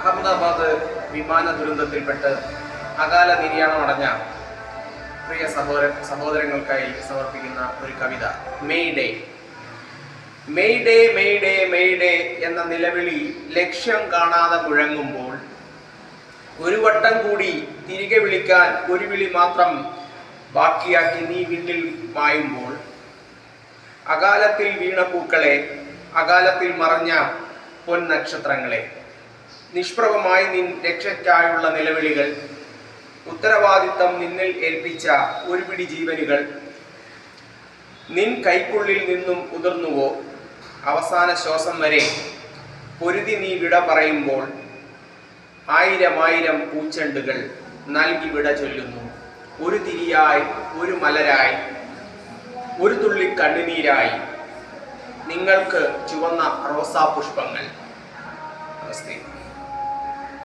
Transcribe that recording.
അഹമ്മദാബാദ് വിമാന ദുരന്തത്തിൽപ്പെട്ട് അകാല നിര്യാണമടഞ്ഞ പ്രിയ സഹോദരങ്ങൾക്കായി സമർപ്പിക്കുന്ന ഒരു കവിത. May Day. May Day May Day May Day എന്ന നിലവിളി ലക്ഷ്യം കാണാതെ മുഴങ്ങുമ്പോൾ, ഒരു വട്ടം കൂടി തിരികെ വിളിക്കാൻ ഒരു വിളി മാത്രം ബാക്കിയാക്കി നീ വിണ്ണിൽ മായുമ്പോൾ, അകാലത്തിൽ വീണ പൂക്കളെ, അകാലത്തിൽ മറഞ്ഞ പൊൻ നക്ഷത്രങ്ങളെ, നിഷ്പ്രഭമായി നിൻ രക്ഷയ്ക്കായുള്ള നിലവിളികൾ, ഉത്തരവാദിത്തം നിന്നിൽ ഏൽപ്പിച്ച ഒരു പിടി ജീവനുകൾ നിൻ കൈക്കുള്ളിൽ നിന്നും ഉതിർന്നുവോ? അവസാന ശ്വാസം വരെ പൊരുതി നീ വിട പറയുമ്പോൾ, ആയിരമായിരം പൂച്ചെണ്ടുകൾ നൽകി വിട ചൊല്ലുന്നു. ഒരു തിരിയായി, ഒരു മലരായി, ഒരു തുള്ളി കണ്ണുനീരായി നിങ്ങൾക്ക് ചുവന്ന റോസാ പുഷ്പങ്ങൾ. നമസ്തേ.